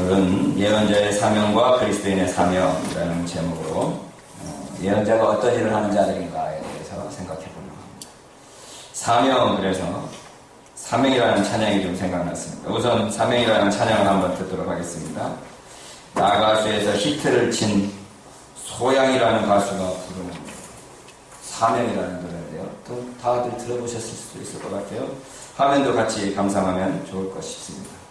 오늘은 예언자의 사명과 그리스도인의 사명이라는 제목으로 예언자가 어떤 일을 하는 자들인가에 대해서 생각해 보려고 합니다. 사명, 그래서 사명이라는 찬양이 좀 생각났습니다. 우선 사명이라는 찬양을 한번 듣도록 하겠습니다. 나가수에서 히트를 친 소양이라는 가수가 부르는 사명이라는 노래인데요. 또 다들 들어보셨을 수도 있을 것 같아요. 화면도 같이 감상하면 좋을 것 싶습니다.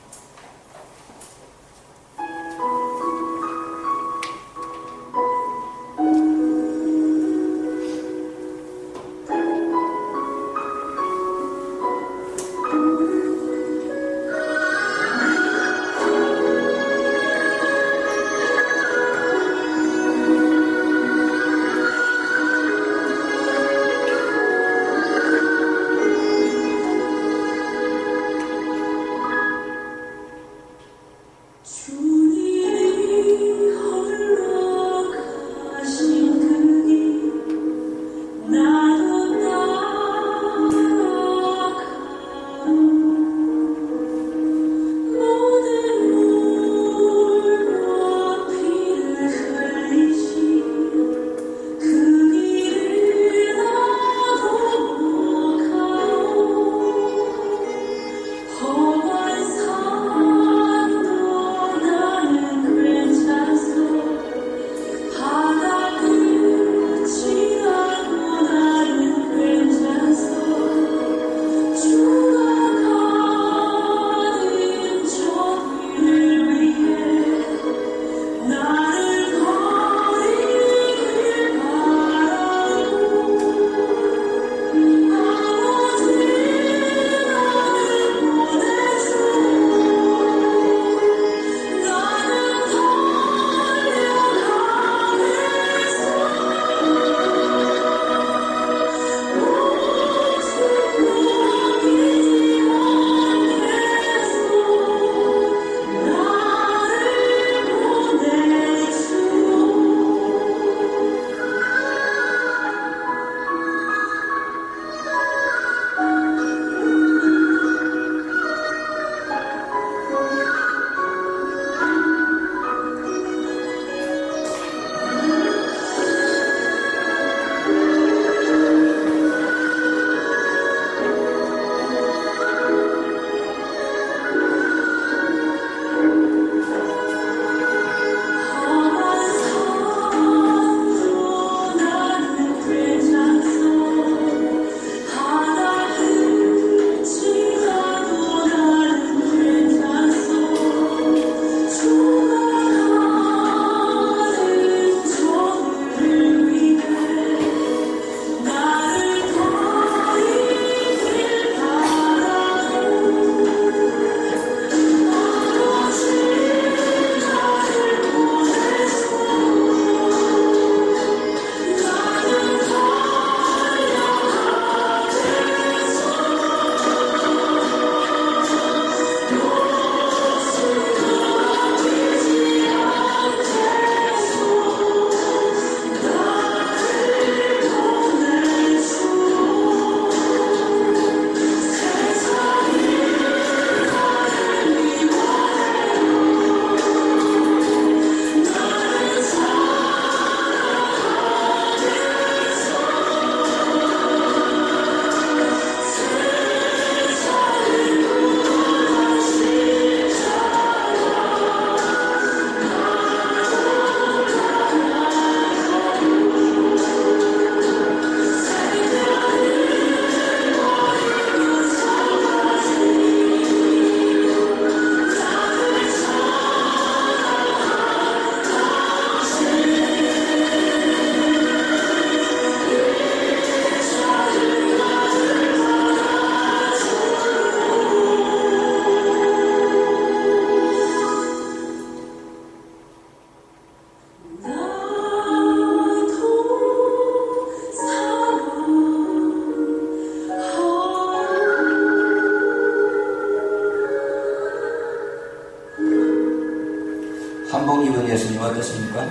한복 입은 예수님 어떠십니까?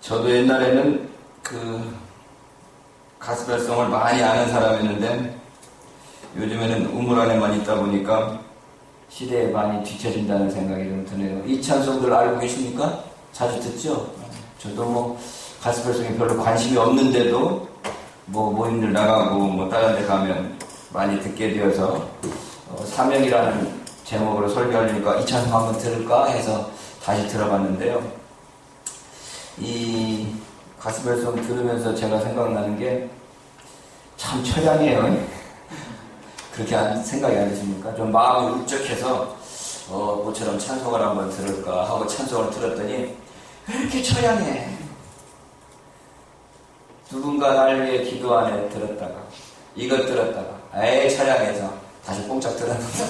저도 옛날에는 가스펠송을 많이 아는 사람이었는데 요즘에는 우물 안에만 있다 보니까 시대에 많이 뒤처진다는 생각이 좀 드네요. 이 찬송들 알고 계십니까? 자주 듣죠? 저도 뭐 가스펠 송에 별로 관심이 없는데도 뭐 모임들 나가고 뭐 다른 데 가면 많이 듣게 되어서 사명이라는 제목으로 설교하려니까 이 찬송 한번 들을까 해서 다시 들어봤는데요. 이 가스펠송 들으면서 제가 생각나는 게 참 처량해요. 그렇게 생각이 안 드십니까? 좀 마음이 울적해서 모처럼 찬송을 한번 들을까 하고 찬송을 들었더니 왜 이렇게 처량해? 누군가 날 위해 기도 안에 들었다가 이것 들었다가 에이 처량해서 다시 뽕짝 들었는데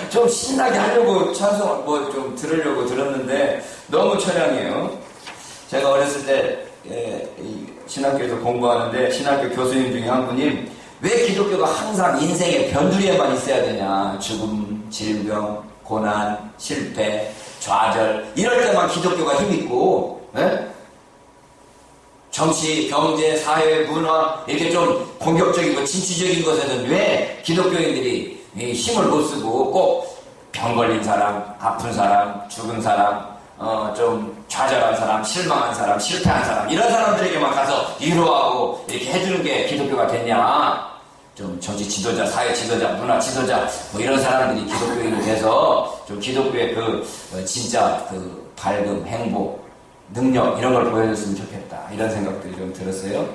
좀 신나게 하려고 찬송을 뭐 좀 들으려고 들었는데 너무 처량해요. 제가 어렸을 때 신학교에서 공부하는데 신학교 교수님 중에 한 분이 왜 기독교가 항상 인생의 변두리에만 있어야 되냐. 죽음, 질병, 고난, 실패, 좌절 이럴 때만 기독교가 힘있고 정치, 경제, 사회, 문화 이렇게 좀 공격적이고 진취적인 것에는 왜 기독교인들이 힘을 못 쓰고 꼭 병 걸린 사람, 아픈 사람, 죽은 사람 좀 좌절한 사람, 실망한 사람, 실패한 사람 이런 사람들에게만 가서 위로하고 이렇게 해주는 게 기독교가 됐냐. 좀 정치 지도자, 사회 지도자, 문화 지도자 뭐 이런 사람들이 기독교인이 돼서 좀 기독교의 진짜 밝음, 행복, 능력 이런 걸 보여줬으면 좋겠다 이런 생각들이 좀 들었어요.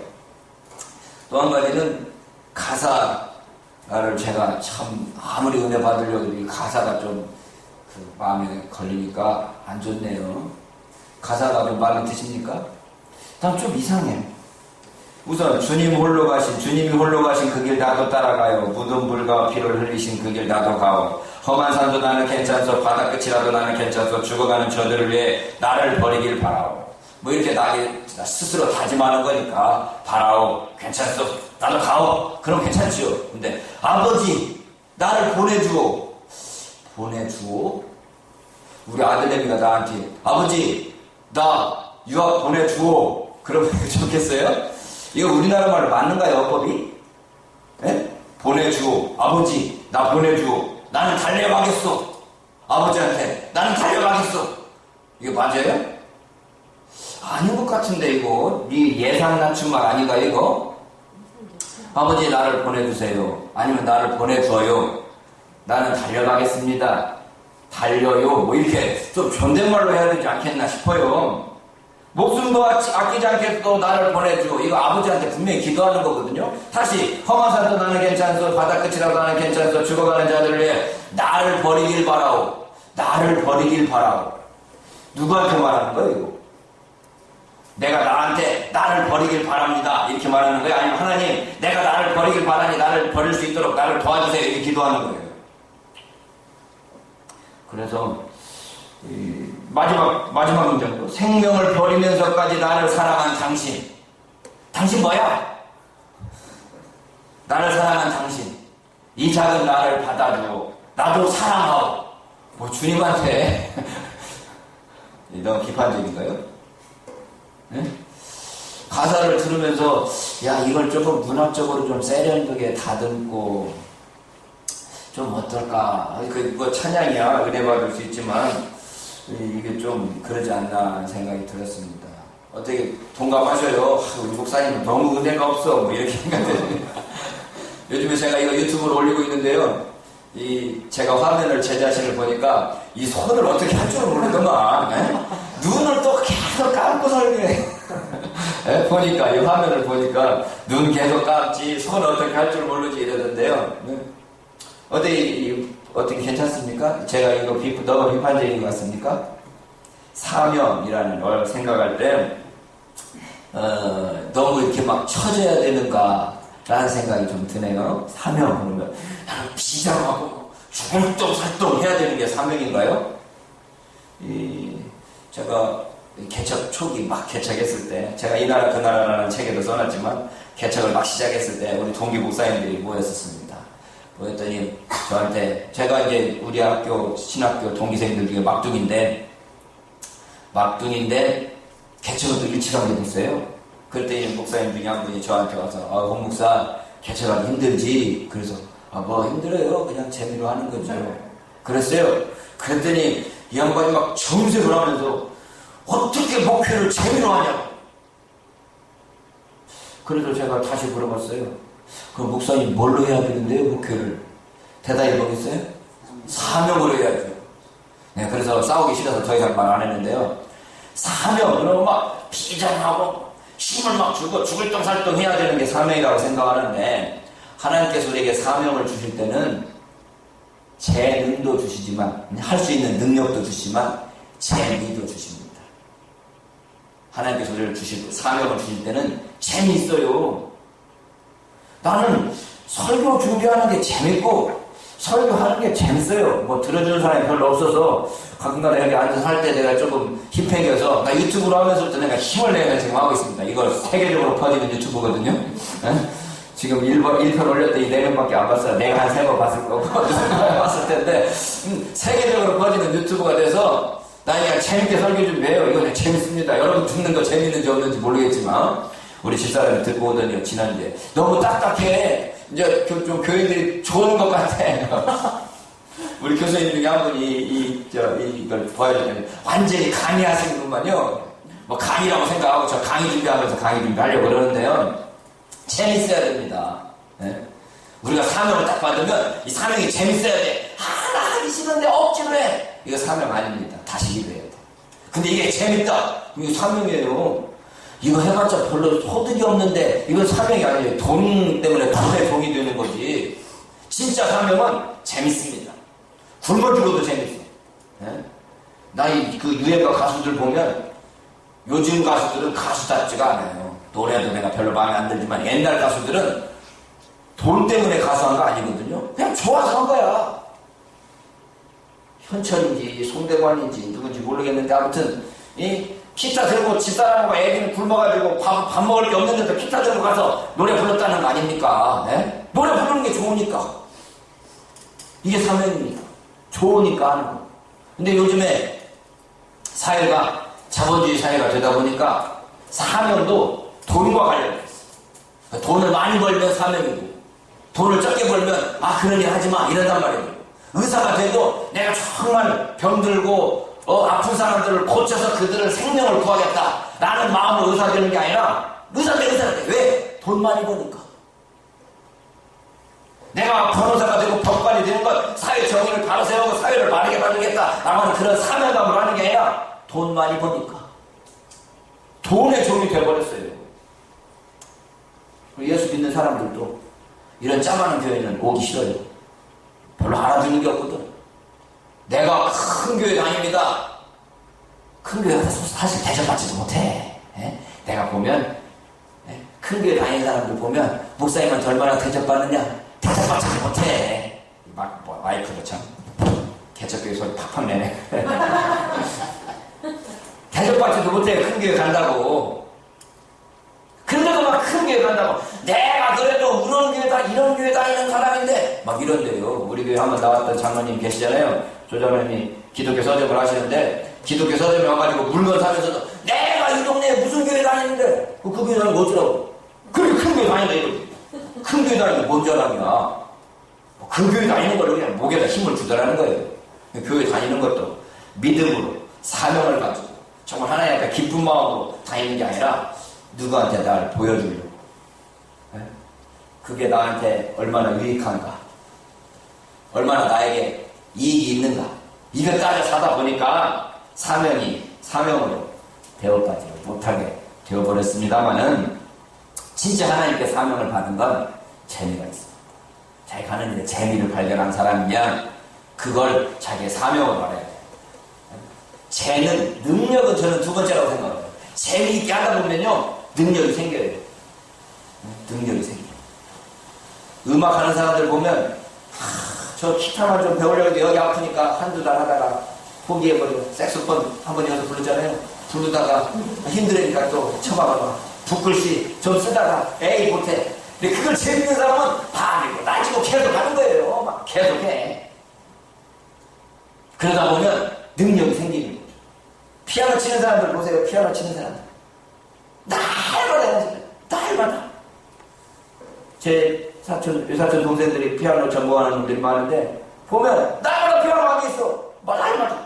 또 한 가지는 가사를 제가 참 아무리 은혜 받으려고 이 가사가 좀 마음에 걸리니까 안 좋네요. 가사가 좀 마음에 드십니까? 난 좀 이상해. 우선 주님이 홀로 가신 그 길 나도 따라가요. 묻은 불과 피를 흘리신 그 길 나도 가오. 험한 산도 나는 괜찮소. 바다 끝이라도 나는 괜찮소. 죽어가는 저들을 위해 나를 버리길 바라오. 뭐 이렇게 나게 스스로 다짐하는 거니까 바라오. 괜찮소. 나도 가오. 그럼 괜찮지요. 근데 아버지 나를 보내주오. 보내주오? 우리 아들내미가 나한테 아버지 나 유학 보내주오. 그러면 좋겠어요? 이거 우리나라 말로 맞는가요, 어법이? 예? 보내주오. 아버지, 나 보내주오. 나는 달려가겠소. 아버지한테, 나는 달려가겠소. 이거 맞아요? 아닌 것 같은데, 이거. 네 예상 낮춘 말 아닌가, 이거? 아버지, 나를 보내주세요. 아니면 나를 보내줘요. 나는 달려가겠습니다. 달려요. 뭐 이렇게 좀 존댓말로 해야 되지 않겠나 싶어요. 목숨도 아끼지 않겠어. 나를 보내줘. 이거 아버지한테 분명히 기도하는 거거든요. 다시 험한 산도 나는 괜찮소. 바다 끝이라도 나는 괜찮소. 죽어가는 자들을 위해 나를 버리길 바라오. 나를 버리길 바라오. 누구한테 말하는 거예요, 이거? 내가 나한테 나를 버리길 바랍니다. 이렇게 말하는 거예요? 아니면 하나님, 내가 나를 버리길 바라니 나를 버릴 수 있도록 나를 도와주세요. 이렇게 기도하는 거예요. 그래서 마지막 문장도 생명을 버리면서까지 나를 사랑한 당신. 당신 뭐야? 나를 사랑한 당신. 이 작은 나를 받아주고 나도 사랑하오. 뭐 주님한테 너무 비판적인가요? 네? 가사를 들으면서 야 이걸 조금 문학적으로 좀 세련되게 다듬고 좀 어떨까? 뭐 찬양이야 은혜 받을 수 있지만 이게 좀 그러지 않나 생각이 들었습니다. 어떻게 동감하셔요? 우리 목사님은 너무 은혜가 없어. 뭐 이렇게 생각됩니다. 요즘에 제가 이거 유튜브로 올리고 있는데요. 제가 화면을 제 자신을 보니까 이 손을 어떻게 할 줄을 모르더만. 눈을 또 계속 감고 설계. 보니까 이 화면을 보니까 눈 계속 감지 손 어떻게 할 줄 모르지 이러던데요. 어떻게 괜찮습니까? 제가 이거 너무 비판적인 것 같습니까? 사명이라는 걸 생각할 때 너무 이렇게 막 쳐져야 되는가 라는 생각이 좀 드네요. 사명 그러면 나는 비장하고 죽을똥살똥 해야 되는 게 사명인가요? 제가 개척 초기 막 개척했을 때 제가 이 나라 그 나라라는 책에도 써놨지만 개척을 막 시작했을 때 우리 동기 목사님들이 모였었습니다. 모였더니 저한테 제가 이제 우리 학교 신학교 동기생들 중에 막둥인데 개척을 또 일치하게 됐어요. 그때 목사님 중에 한 분이 저한테 와서 홍 목사 개척하기 힘들지. 그래서 뭐 힘들어요. 그냥 재미로 하는 거죠. 그랬어요. 그랬더니 이 양반이 막 정색을 하면서 어떻게 목회를 재미로 하냐고. 그래서 제가 다시 물어봤어요. 그 목사님 뭘로 해야 되는데요, 목회를? 대답해 보겠어요? 사명으로 해야죠. 네, 그래서 싸우기 싫어서 더 이상 말 안 했는데요. 사명으로 막 비전하고 힘을 막 주고 죽을 똥 살 똥 해야 되는 게 사명이라고 생각하는데, 하나님께서 우리에게 사명을 주실 때는 재능도 주시지만, 할 수 있는 능력도 주시지만 재미도 주십니다. 하나님께서 우리를 사명을 주실 때는 재미있어요. 나는 설교 준비하는 게 재밌고 설교하는 게 재밌어요. 뭐 들어주는 사람이 별로 없어서 가끔가다 여기 앉아서 할 때 내가 조금 힙해져서 나 유튜브로 하면서부터 내가 힘을 내가 지금 하고 있습니다. 이걸 세계적으로 퍼지는 유튜브거든요. 지금 1편 올렸더니 4명밖에 안 봤어요. 내가 한 3번 봤을 거고 봤을 텐데 세계적으로 퍼지는 유튜브가 돼서 나 그냥 재밌게 설교 좀 해요. 이거 그냥 재밌습니다. 여러분 듣는 거 재밌는지 없는지 모르겠지만 우리 집사람이 듣고 오더니 지난주에 너무 딱딱해. 이제 좀 교인들이 좋은 것 같아. 우리 교수님 중에 한 분이 이걸 보여줬더니 완전히 강의하시는구만요. 뭐 강의라고 생각하고 저 강의 준비하면서 강의 준비하려고 그러는데요. 재밌어야 됩니다. 네? 우리가 사명을 딱 받으면 이 사명이 재밌어야 돼. 나 하기 싫은데 억지로 해. 이거 사명 아닙니다. 다시 기도해야 돼. 근데 이게 재밌다. 이거 사명이에요. 이거 해봤자 별로 소득이 없는데 이건 사명이 아니에요. 돈 때문에 돈의 종이 되는 거지. 진짜 사명은 재밌습니다. 굶어 죽어도 재밌어. 네? 나 그 유행가 가수들 보면 요즘 가수들은 가수답지가 않아요. 노래도 내가 별로 마음에 안 들지만 옛날 가수들은 돈 때문에 가수한 거 아니거든요. 그냥 좋아서 한 거야. 현철인지 송대관인지 누군지 모르겠는데 아무튼 이 기타 들고 집사람하고 애기는 굶어가지고 밥 먹을 게 없는데도 기타 들고 가서 노래 불렀다는 거 아닙니까? 네? 노래 부르는 게 좋으니까. 이게 사명입니다. 좋으니까 하는 거. 근데 요즘에 사회가 자본주의 사회가 되다 보니까 사명도 돈과 관련됐어. 돈을 많이 벌면 사명이고 돈을 적게 벌면 그런 일 하지 마 이런단 말이에요. 의사가 돼도 내가 정말 병들고 아픈 사람들을 고쳐서 그들을 생명을 구하겠다 라는 마음으로 의사 되는 게 아니라 의사 돼. 왜? 돈 많이 버니까. 내가 변호사가 되고 법관이 되는 건 사회 정의를 바로 세우고 사회를 바르게 만들겠다 라고 하는 그런 사명감으로 하는 게 아니라 돈 많이 버니까. 돈의 종이 돼버렸어요. 예수 믿는 사람들도 이런 짜많은 교회는 오기 싫어요. 별로 알아주는 게 없거든. 내가 큰 교회 다닙니다. 큰 교회 가서 사실 대접받지도 못해. 내가 보면 큰 교회 다니는 사람들 보면 목사님한테 얼마나 대접받느냐. 대접받지도 못해. 마이크도 참 개척교회 소리 팍팍 내네. 대접받지도 못해. 큰 교회 간다고. 근데도 막 큰 교회 간다고. 내가 그래도 이런 교회 이런 교회 다니는 사람인데 막 이런데요. 우리 교회 한번 나왔던 장로님 계시잖아요. 조 장로님이 기독교 서점을 하시는데 기독교 서점에 와가지고 물건 사면서도 내가 이 동네에 무슨 교회 다니는데 그 교회 다니는 거 어쩌라고. 그래 큰 교회 다닌다 이거지. 큰 교회 다니는 게 뭔 자랑이야. 그 교회 다니는 걸 그냥 목에다 힘을 주더라는 거예요. 교회 다니는 것도 믿음으로 사명을 가지고 정말 하나님 앞에 기쁜 마음으로 다니는 게 아니라 누구한테 날 보여주려고. 그게 나한테 얼마나 유익한가, 얼마나 나에게 이익이 있는가, 이걸 따져 사다 보니까 사명으로 대접받지 못하게 되어버렸습니다만은 진짜 하나님께 사명을 받은 건 재미가 있습니다. 자기 가는 일에 재미를 발견한 사람이면 그걸 자기의 사명으로 말해야 돼요. 재능, 능력은 저는 두 번째라고 생각해요. 재미있게 하다 보면요 능력이 생겨요. 능력이 생겨요. 음악하는 사람들 보면 저 기타만 좀 배우려고 해도 여기 아프니까 한두 달 하다가 포기해버리고 색소폰 한번 여기서 부르잖아요. 부르다가 힘들으니까 또 쳐봐봐. 붓글씨 좀 쓰다가 에이 못해. 근데 그걸 재밌는 사람은 밤이고 낮이고 계속 하는 거예요. 막 계속해. 그러다 보면 능력이 생기는 거죠. 피아노 치는 사람들 보세요. 피아노 치는 사람들 날마다 제 외사촌 동생들이 피아노 전공하는 분들이 많은데, 보면, 날마다 피아노 하고 있어. 날마다.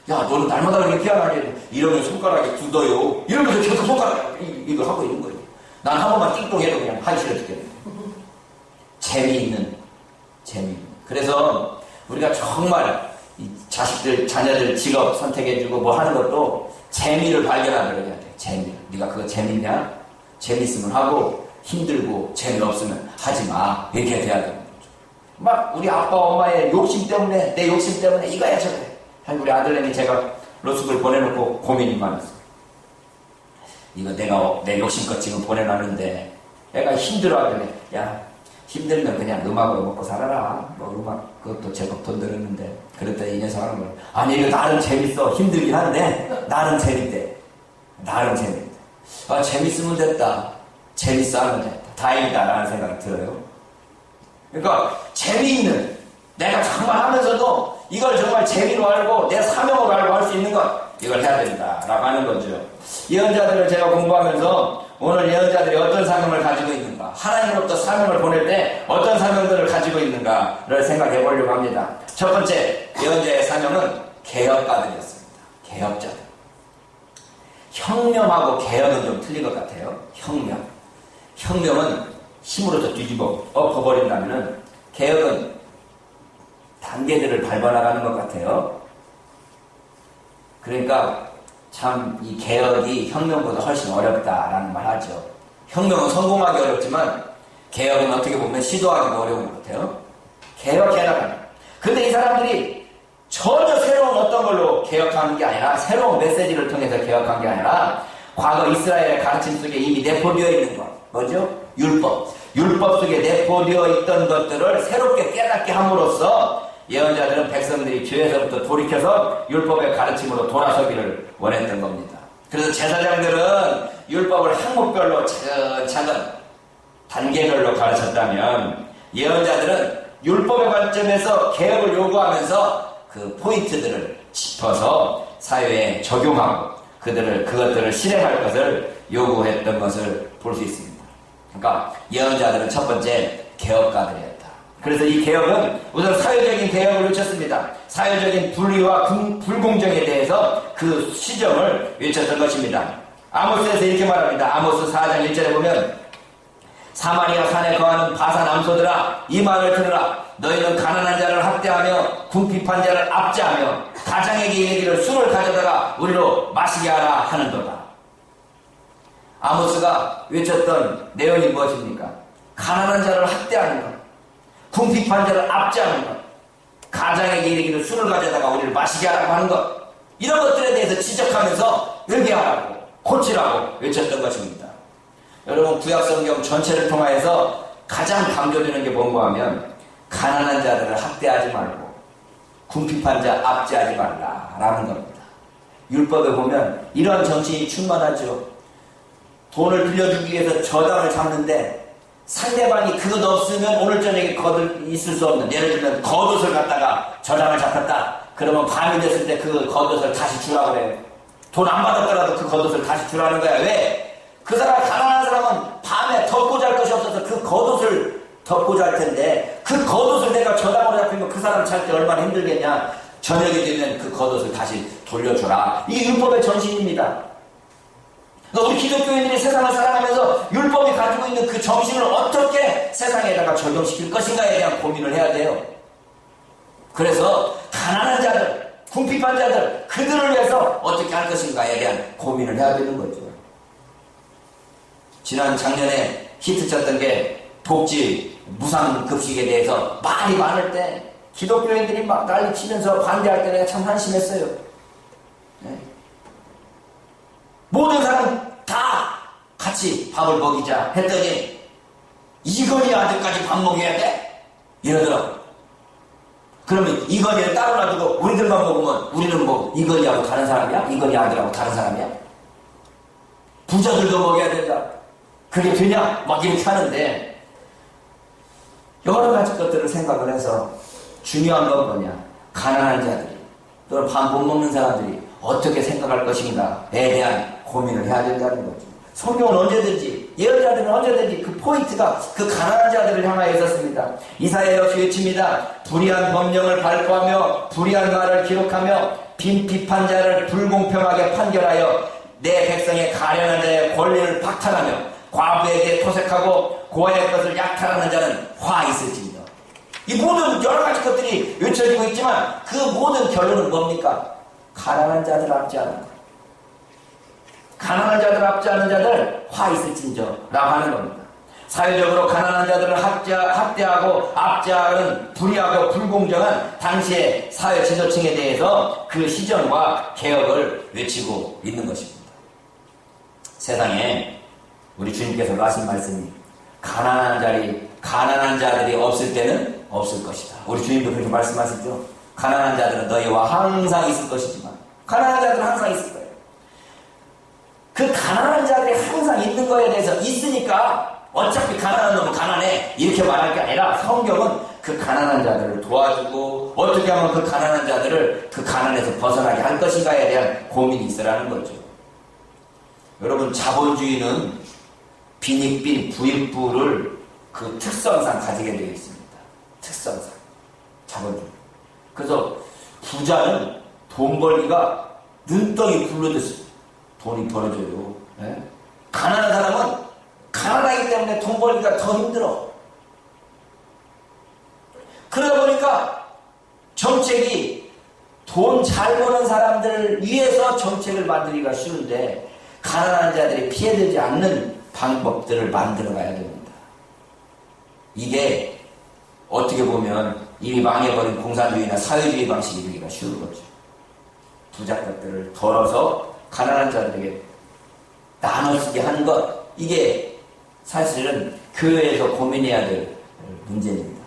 야, 너는 날마다 그렇게 피아노 하니? 이러면 손가락이 굳어요. 이러면서 계속 손가락, 이거 하고 있는 거예요. 난 한 번만 띵동해도 그냥 하기 싫어 죽겠네. 재미. 그래서 우리가 정말 이 자녀들 직업 선택해주고 뭐 하는 것도 재미를 발견하도록 해야 돼. 재미. 네가 그거 재밌냐? 재밌으면 하고, 힘들고 재미없으면 하지 마. 이렇게 돼야 되는 거죠. 막 우리 아빠 엄마의 욕심 때문에, 내 욕심 때문에 이거 해야 저래. 우리 아들내미 제가 로스쿨 보내놓고 고민이 많았어. 이거 내가 내 욕심껏 지금 보내놨는데 애가 힘들어하길래, 야, 힘들면 그냥 음악으로 먹고 살아라. 뭐 음악 그것도 제법 돈 들었는데. 그랬더니 이 녀석 하는 거야. 아니 이거 나름 재밌어. 힘들긴 한데 나름 재밌대. 아, 재밌으면 됐다. 재밌어 하면 됐다. 다행이다라는 생각이 들어요. 그러니까 재미있는, 내가 정말 하면서도 이걸 정말 재미로 알고 내 사명으로 알고 할 수 있는 것, 이걸 해야 된다라고 하는 거죠. 예언자들을 제가 공부하면서 오늘 예언자들이 어떤 사명을 가지고 있는가, 하나님으로부터 사명을 보낼 때 어떤 사명들을 가지고 있는가를 생각해 보려고 합니다. 첫 번째 예언자의 사명은 개혁가들이었습니다. 개혁자들. 혁명하고 개혁은 좀 틀린 것 같아요. 혁명은 힘으로 뒤집어 엎어버린다면, 개혁은 단계들을 밟아나가는 것 같아요. 그러니까 참 이 개혁이 혁명보다 훨씬 어렵다라는 말 하죠. 혁명은 성공하기 어렵지만 개혁은 어떻게 보면 시도하기도 어려운 것 같아요. 개혁해나가는. 근데 이 사람들이 전혀 새로운 어떤 걸로 개혁하는 게 아니라, 새로운 메시지를 통해서 개혁한 게 아니라, 과거 이스라엘의 가르침 속에 이미 내포되어 있는 것, 뭐죠? 율법 속에 내포되어 있던 것들을 새롭게 깨닫게 함으로써 예언자들은 백성들이 죄에서부터 돌이켜서 율법의 가르침으로 돌아서기를 원했던 겁니다. 그래서 제사장들은 율법을 항목별로 차근차근 단계별로 가르쳤다면, 예언자들은 율법의 관점에서 개혁을 요구하면서 그 포인트들을 짚어서 사회에 적용하고 그것들을 실행할 것을 요구했던 것을 볼 수 있습니다. 그러니까 예언자들은 첫 번째 개혁가들이었다. 그래서 이 개혁은 우선 사회적인 개혁을 외쳤습니다. 사회적인 불의와 불공정에 대해서 그 시정을 외쳤던 것입니다. 아모스에서 이렇게 말합니다. 아모스 4장 1절에 보면, 사마리아 산에 거하는 바산 암소들아, 이 말을 들으라. 너희는 가난한 자를 학대하며 궁핍한 자를 압제하며 가장에게 이르기를 술을 가져다가 우리로 마시게 하라 하는도다. 아모스가 외쳤던 내용이 무엇입니까? 가난한 자를 학대하는 것, 궁핍한 자를 압제하는 것, 가장에게 이르기를 술을 가져다가 우리를 마시게 하라고 하는 것, 이런 것들에 대해서 지적하면서 회개하라고, 고치라고 외쳤던 것입니다. 여러분, 구약성경 전체를 통하여서 가장 강조되는 게 뭔가 하면, 가난한 자들을 학대하지 말고 궁핍한 자 압제하지 말라라는 겁니다. 율법에 보면 이러한 정신이 충만하죠. 돈을 빌려주기 위해서 저당을 잡는데 상대방이 그것 없으면 오늘 저녁에 있을 수 없는, 예를 들면 겉옷을 갖다가 저당을 잡혔다. 그러면 밤이 됐을 때 그 겉옷을 다시 주라고 그래요. 돈 안 받았더라도 그 겉옷을 다시 주라는 거야. 왜? 그 사람, 가난한 사람은 밤에 덮고 잘 것이 없어서 그 겉옷을 덮고 잘 텐데, 그 겉옷을 내가 저당으로 잡히면 그 사람 잘 때 얼마나 힘들겠냐. 저녁이 되면 그 겉옷을 다시 돌려줘라. 이게 율법의 정신입니다. 그러니까 우리 기독교인들이 세상을 살아가면서 율법이 가지고 있는 그 정신을 어떻게 세상에다가 적용시킬 것인가에 대한 고민을 해야 돼요. 그래서 가난한 자들, 궁핍한 자들, 그들을 위해서 어떻게 할 것인가에 대한 고민을 해야 되는 거죠. 작년에 히트쳤던 게 복지 무상급식에 대해서 말이 많을 때 기독교인들이 막 난리치면서 반대할 때 내가 참 한심했어요. 네. 모든 사람 다 같이 밥을 먹이자 했더니 이건희 아들까지 밥 먹여야 돼? 이러더라고. 그러면 이건희를 따로 놔두고 우리들만 먹으면 우리는 뭐 이건희하고 다른 사람이야? 이건희 아들하고 다른 사람이야? 부자들도 먹여야 된다. 그게 되냐? 막 이렇게 하는데, 여러 가지 것들을 생각을 해서 중요한 건 뭐냐? 가난한 자들이, 또는 밥 못 먹는 사람들이 어떻게 생각할 것인가에 대한 고민을 해야 된다는 거죠. 성경은 언제든지 예언자들은 언제든지 그 포인트가 그 가난한 자들을 향하여 있었습니다. 이사야 역시 외칩니다. 불의한 법령을 발부하며 불의한 말을 기록하며 빈 비판자를 불공평하게 판결하여 내 백성의 가련한 자의 권리를 박탈하며 과부에게 토색하고 고아의 것을 약탈하는 자는 화 있을지니라. 이 모든 여러 가지 것들이 외쳐지고 있지만 그 모든 결론은 뭡니까? 가난한 자들 앞지 않은 것. 가난한 자들 앞지 않은 자들 화 있을진저 라고 하는 겁니다. 사회적으로 가난한 자들을 학대하고 압제하는 불의하고 불공정한 당시의 사회 지도층에 대해서 그 시정과 개혁을 외치고 있는 것입니다. 세상에 우리 주님께서 하신 말씀이 가난한 자들이 없을 때는 없을 것이다. 우리 주님도 그렇게 말씀하시죠. 가난한 자들은 너희와 항상 있을 것이지만 가난한 자들은 항상 있을 거예요. 그 가난한 자들이 항상 있는 거에 대해서 있으니까 어차피 가난한 놈은 가난해 이렇게 말할 게 아니라 성경은 그 가난한 자들을 도와주고 어떻게 하면 그 가난한 자들을 그 가난에서 벗어나게 할 것인가에 대한 고민이 있으라는 거죠. 여러분, 자본주의는 빈익빈 부익부를 그 특성상 가지게 되어 있습니다. 특성상 자본주의. 그래서 부자는 돈 벌기가 눈덩이 굴러듯이 돈이 벌어져요. 네? 가난한 사람은 가난하기 때문에 돈 벌기가 더 힘들어. 그러다 보니까 정책이 돈 잘 버는 사람들을 위해서 정책을 만들기가 쉬운데 가난한 자들이 피해되지 않는 방법들을 만들어 가야 됩니다. 이게 어떻게 보면 이미 망해버린 공산주의나 사회주의 방식이 되기가 쉬운 거죠. 부자 것들을 덜어서 가난한 자들에게 나눠주게 하는 것, 이게 사실은 교회에서 고민해야 될 문제입니다.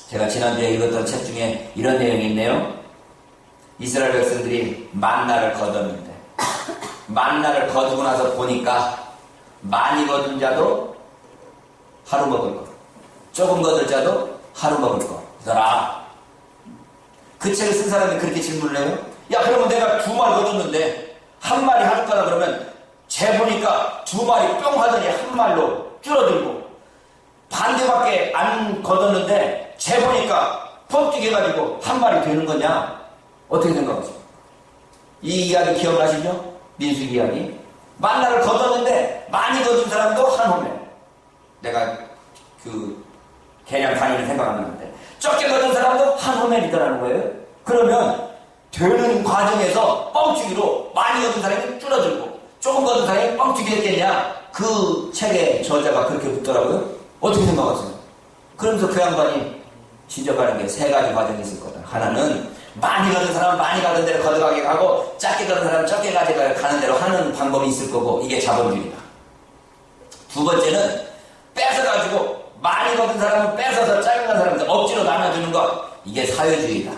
제가 지난주에 읽었던 책 중에 이런 내용이 있네요. 이스라엘 백성들이 만나를 거뒀는데 만나를 거두고 나서 보니까 많이 거둔 자도 하루 먹을 것, 조금 거둘 자도 하루 먹을 것. 그 책을 쓴 사람이 그렇게 질문을 해요. 야, 그러면 내가 2마리 거뒀는데 1마리 할 거라 그러면 재보니까 2마리 뿅 하더니 1마리로 줄어들고 반대밖에 안 거뒀는데 재보니까 뻥뛰기 해가지고 1마리 되는 거냐? 어떻게 생각하세요? 이 이야기 기억나시죠? 민수기 이야기. 만나를 거뒀는데 많이 거둔 사람도 한 호매. 내가 그 개량 단위를 생각 안 나는데 적게 거둔 사람도 한 호멜이더라는 거예요. 그러면 되는 과정에서 뻥튀기로 많이 거둔 사람이 줄어들고 조금 거둔 사람이 뻥튀기 했겠냐? 그 책의 저자가 그렇게 묻더라고요. 어떻게 생각하세요? 그러면서 그 양반이 지적하는 게 3가지 과정이 있을 거다. 하나는 많이 거둔 사람은 많이 가던 대로 거둬가게 가고 작게 거둔 사람은 적게 가는 대로 하는 방법이 있을 거고, 이게 자본주의다. 2번째는 뺏어가지고 많이 거둔 사람은 뺏어서 작은 사람한테 억지로 나눠주는 것, 이게 사회주의다.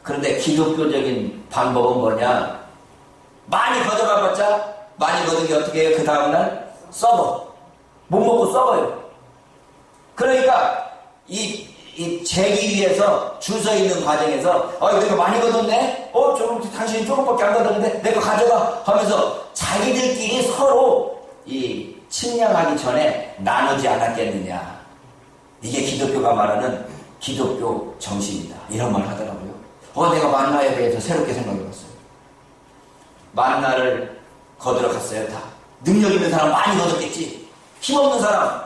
그런데 기독교적인 방법은 뭐냐? 많이 거둬가봤자 많이 거둔 게 어떻게 해요? 그 다음날 썩어. 못 먹고 썩어요. 그러니까 이 재기 위해서 줄 서 있는 과정에서 이거 내가 많이 거뒀네? 당신이 조금밖에 안 거뒀는데 내가 가져가 하면서 자기들끼리 서로 이 측량하기 전에 나누지 않았겠느냐. 이게 기독교가 말하는 기독교 정신이다. 이런 말 하더라고요. 내가 만나에 대해서 새롭게 생각해봤어요. 만나를 거들어 갔어요. 다 능력 있는 사람 많이 거뒀겠지. 힘없는 사람,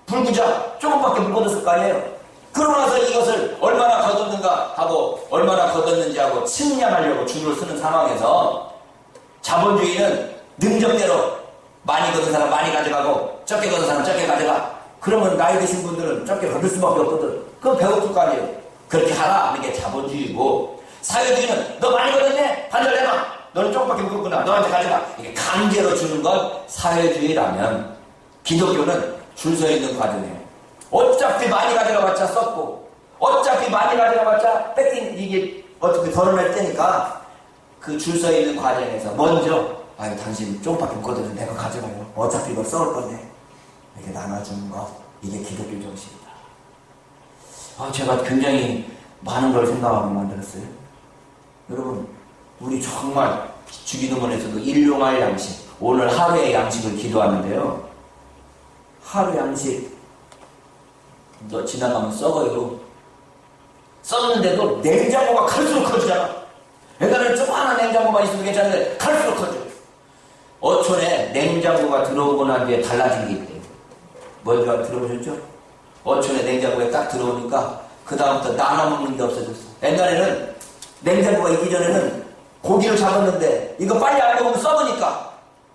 불구자 조금밖에 못 거뒀을 거 아니에요. 그러고 나서 이것을 얼마나 거뒀는가 하고 얼마나 거뒀는지 하고 측량하려고 줄을 서는 상황에서 자본주의는 능력대로 많이 거둔 사람 많이 가져가고 적게 거둔 사람 적게 가져가. 그러면 나이 드신 분들은 적게 거둘 수밖에 없거든. 그건 배고플 거 아니에요. 그렇게 하라. 이게 자본주의고, 사회주의는 너 많이 거뒀네? 반절 내놔. 너는 조금밖에 못 거뒀구나. 너한테 가져가. 이게 강제로 주는 건 사회주의라면, 기독교는 줄 서 있는 과정이에요. 어차피 많이 가져가봤자 썩고 어차피 많이 가져가봤자 이게 어떻게 덜어낼 때니까 그 줄 서 있는 과정에서 먼저 당신 조금밖에 못 거두는데 내가 가져가요. 어차피 이거 썩을 건데 이렇게 나눠주는 거, 이게 기독교 정신이다. 제가 굉장히 많은 걸 생각하고 만들었어요. 여러분, 우리 정말 주기도문에서도 일용할 양식, 오늘 하루의 양식을 기도하는데요. 하루 양식 너 지나가면 썩어요. 썩는데도 냉장고가 갈수록 커지잖아. 옛날에는 조그마한 냉장고만 있어도 괜찮은데 갈수록 커져. 어촌에 냉장고가 들어오고 난 뒤에 달라진 게 있대요. 뭔지 들어보셨죠? 어촌에 냉장고에 딱 들어오니까 그 다음부터 나눠 먹는 게 없어졌어. 옛날에는 냉장고가 있기 전에는 고기를 잡았는데 이거 빨리 안 먹으면 썩으니까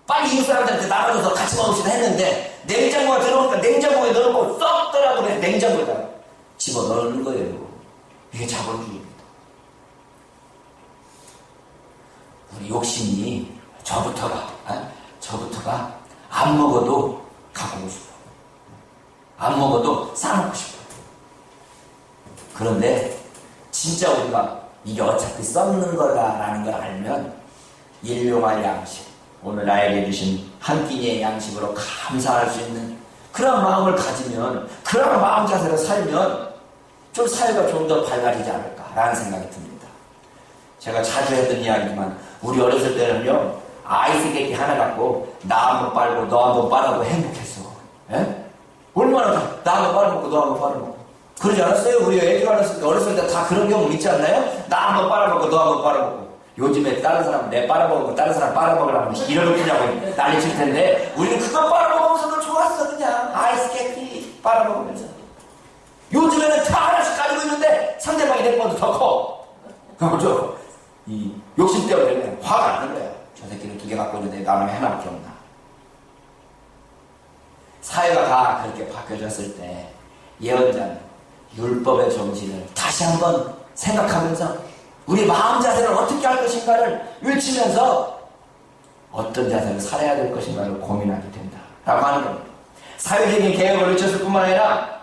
빨리 이웃 사람들한테 나눠줘서 같이 먹읍시다 했는데 냉장고가 들어오니까 냉장고에 넣어놓고 썩더라도 냉장고에다 집어넣는 거예요. 이게 자본주의입니다. 우리 욕심이 저부터가 안 먹어도 갖고 오고 싶어. 안 먹어도 싸먹고 싶어. 그런데 진짜 우리가 이게 어차피 썩는 거다라는 걸 알면 일용할 양식, 오늘 나에게 주신 한 끼니의 양식으로 감사할 수 있는 그런 마음을 가지면, 그런 마음 자세로 살면 좀 사회가 좀 더 밝아지지 않을까라는 생각이 듭니다. 제가 자주 했던 이야기지만 우리 어렸을 때는요, 아이스 깨끼 하나 갖고 나 한번 빨고 너 한번 빨아도 행복했어. 예? 얼마나 나 한번 빨아먹고 너 한번 빨아먹고 그러지 않았어요? 우리 애들 어렸을 때 다 그런 경험 있지 않나요? 나 한번 빨아먹고 너 한번 빨아먹고. 요즘에 다른 사람 내 빨아먹고 다른 사람 빨아먹으라고 이러고 그냐고 난리 칠 텐데 우리는 그거 빨아먹으면서도 좋았어. 그냥 아이스 깨끼 빨아먹으면서. 요즘에는 다 하나씩 가지고 있는데 상대방이 내 것보다 더 커. 그죠? 이 욕심 때문에 화가 나는 거야. 저 새끼는 2개 갖고 있는데 나는 하나밖에 없나. 사회가 다 그렇게 바뀌어졌을 때 예언자는 율법의 정신을 다시 한번 생각하면서 우리 마음 자세를 어떻게 할 것인가를 외치면서 어떤 자세를 살아야 될 것인가를 고민하게 된다라고 하는 겁니다. 사회적인 개혁을 외쳤을 뿐만 아니라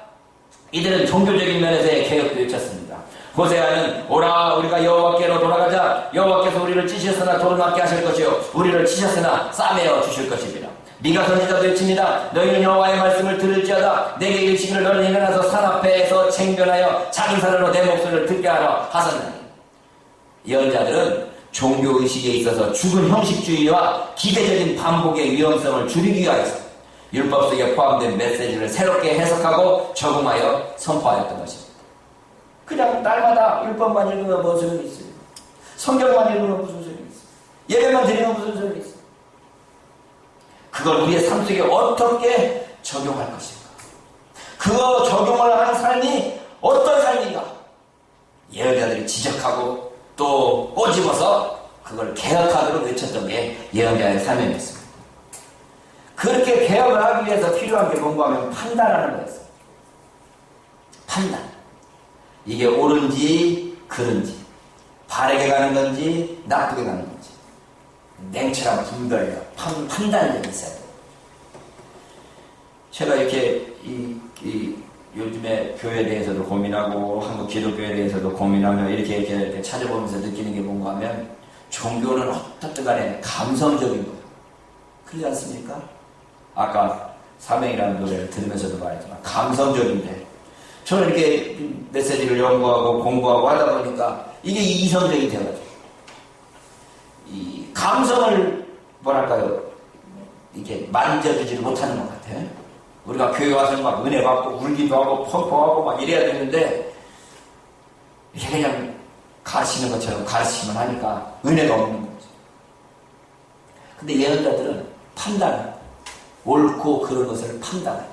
이들은 종교적인 면에서의 개혁도 외쳤습니다. 호세아는 오라 우리가 여호와께로 돌아가자. 여호와께서 우리를 찌셨으나 돌을 맞게 하실 것이요 우리를 치셨으나 싸매어 주실 것입니다. 미가 선지자도 외칩니다. 너희는 여호와의 말씀을 들을지어다. 내게 이르시기를 너는 일어나서 산 앞에서 쟁변하여 작은 산으로 내 목소리를 듣게 하라 하셨나니. 예언자들은 종교의식에 있어서 죽은 형식주의와 기대적인 반복의 위험성을 줄이기 위하여서 율법 속에 포함된 메시지를 새롭게 해석하고 적응하여 선포하였던 것입니다. 그냥 날마다 율법만 읽으면 무슨 소용이 있어요? 성경만 읽으면 무슨 소용이 있어요? 예배만 드리면 무슨 소용이 있어요? 그걸 우리의 삶 속에 어떻게 적용할 것인가? 그거 적용을 하는 삶이 어떤 삶인가? 예언자들이 지적하고 또 꼬집어서 그걸 개혁하도록 외쳤던 게 예언자의 사명이었습니다. 그렇게 개혁을 하기 위해서 필요한 게 뭔가 하면 판단하는 거였어요. 판단. 이게 옳은지 그른지, 바르게 가는 건지 나쁘게 가는 건지 냉철한 분별력, 판단력이 있어야 돼요. 제가 이렇게 요즘에 교회에 대해서도 고민하고 한국 기독교에 대해서도 고민하며 이렇게 찾아보면서 느끼는 게 뭔가 하면 종교는 어떻든 간에 감성적인 거예요. 그러지 않습니까? 아까 사명이라는 노래를 들으면서도 말했지만 감성적인데 저는 이렇게 메시지를 연구하고 공부하고 하다 보니까 이게 이성적이 되어가지고 이 감성을 뭐랄까요 이렇게 만져주지를 못하는 것 같아요. 우리가 교회 와서 막 은혜 받고 울기도 하고 펑펑하고 막 이래야 되는데 이게 그냥 가르치는 것처럼 가르치기만 하니까 은혜가 없는 거죠. 근데 예언자들은 판단, 옳고 그른 것을 판단해요.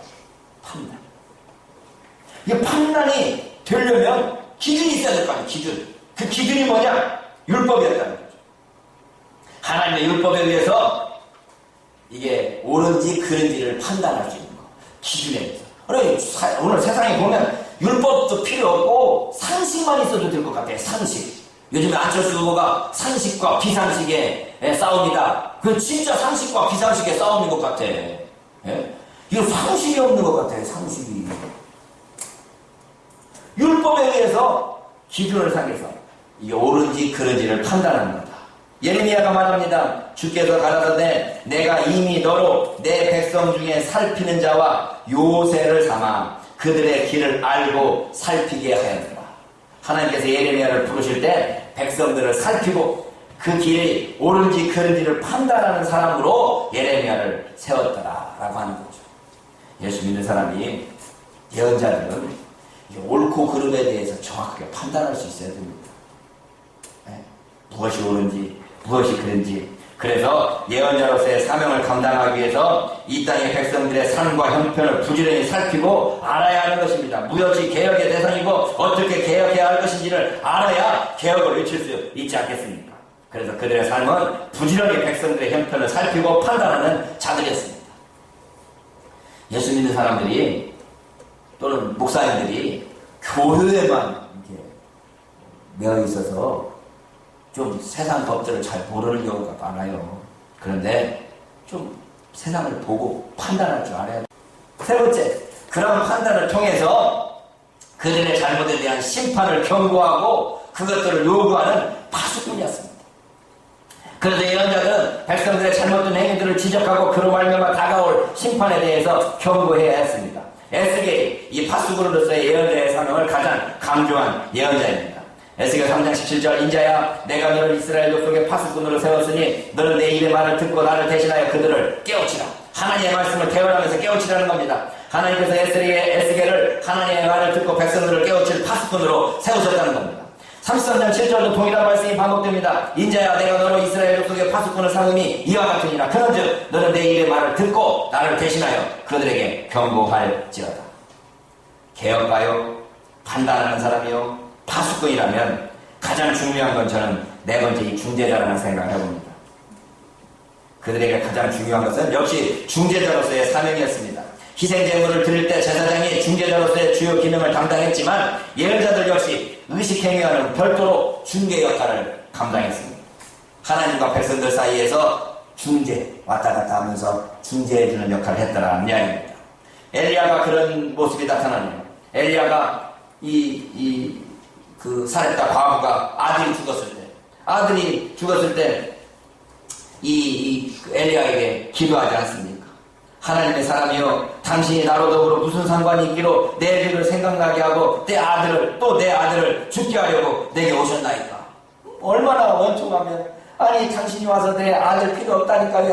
판단. 이게 판단이 되려면 기준이 있어야 될 거 아니에요. 기준. 그 기준이 뭐냐? 율법이었다는 거죠. 하나님의 율법에 의해서 이게 옳은지 그른지를 판단할 수 있는 거. 기준에 의해서. 오늘 세상에 보면 율법도 필요 없고 상식만 있어도 될 것 같아요. 상식. 요즘에 안철수 후보가 상식과 비상식의 싸움이다. 그 진짜 상식과 비상식의 싸움인 것 같아. 예? 이거 상식이 없는 것 같아요. 상식이. 율법에 의해서 기준을 상해서 이게 옳은지 그른지를 판단하는 거다. 예레미야가 말합니다. 주께서 가라사대 내가 이미 너로 내 백성 중에 살피는 자와 요새를 삼아 그들의 길을 알고 살피게 하였노라. 하나님께서 예레미야를 부르실 때 백성들을 살피고 그 길이 옳은지 그른지를 판단하는 사람으로 예레미야를 세웠더라라고 하는 거죠. 예수 믿는 사람이, 예언자들은 옳고 그름에 대해서 정확하게 판단할 수 있어야 됩니다. 네? 무엇이 옳은지 무엇이 그른지. 그래서 예언자로서의 사명을 감당하기 위해서 이 땅의 백성들의 삶과 형편을 부지런히 살피고 알아야 하는 것입니다. 무엇이 개혁의 대상이고 어떻게 개혁해야 할 것인지를 알아야 개혁을 외칠 수 있지 않겠습니까? 그래서 그들의 삶은 부지런히 백성들의 형편을 살피고 판단하는 자들이었습니다. 예수 믿는 사람들이 또는 목사님들이 교회에만 이렇게 매어 있어서 좀 세상 법들을 잘 모르는 경우가 많아요. 그런데 좀 세상을 보고 판단할 줄 알아야 돼요. 세 번째, 그런 판단을 통해서 그들의 잘못에 대한 심판을 경고하고 그것들을 요구하는 파수꾼이었습니다. 그래서 예언자들은 백성들의 잘못된 행위들을 지적하고 그로 말미암아 다가올 심판에 대해서 경고해야 했습니다. 에스겔이 이 파수꾼으로서의 예언자의 사명을 가장 강조한 예언자입니다. 에스겔 3장 17절 인자야 내가 너를 이스라엘 족속의 파수꾼으로 세웠으니 너는 내 입의 말을 듣고 나를 대신하여 그들을 깨우치라. 하나님의 말씀을 개헌하면서 깨우치라는 겁니다. 하나님께서 에스겔을 하나님의 말을 듣고 백성들을 깨우칠 파수꾼으로 세우셨다는 겁니다. 33장 7절도 동일한 말씀이 반복됩니다. 인자야 내가 너로 이스라엘 족속의 파수꾼을 삼음이 이와 같으니라. 그런즉 너는 내 입의 말을 듣고 나를 대신하여 그들에게 경고할지어다. 개혁가요? 판단하는 사람이요? 파수꾼이라면 가장 중요한 건 저는 네 번째 이 중재자라는 생각을 해봅니다. 그들에게 가장 중요한 것은 역시 중재자로서의 사명이었습니다. 희생제물을 드릴 때 제사장이 중재자로서의 주요 기능을 담당했지만 예언자들 역시 의식행위와는 별도로 중개 역할을 감당했습니다. 하나님과 백성들 사이에서 중재, 왔다 갔다 하면서 중재해주는 역할을 했다는 이야기입니다. 엘리야가 그런 모습이 나타나네요. 엘리야가 그 사렙다 과부가 아들이 죽었을 때 엘리야에게 기도하지 않습니까? 하나님의 사람이여 당신이 나로 더불어 무슨 상관이 있기로 내 죄를 생각나게 하고 내 아들을 죽게 하려고 내게 오셨나이까. 얼마나 원통하면 아니 당신이 와서 내 아들 필요 없다니까 왜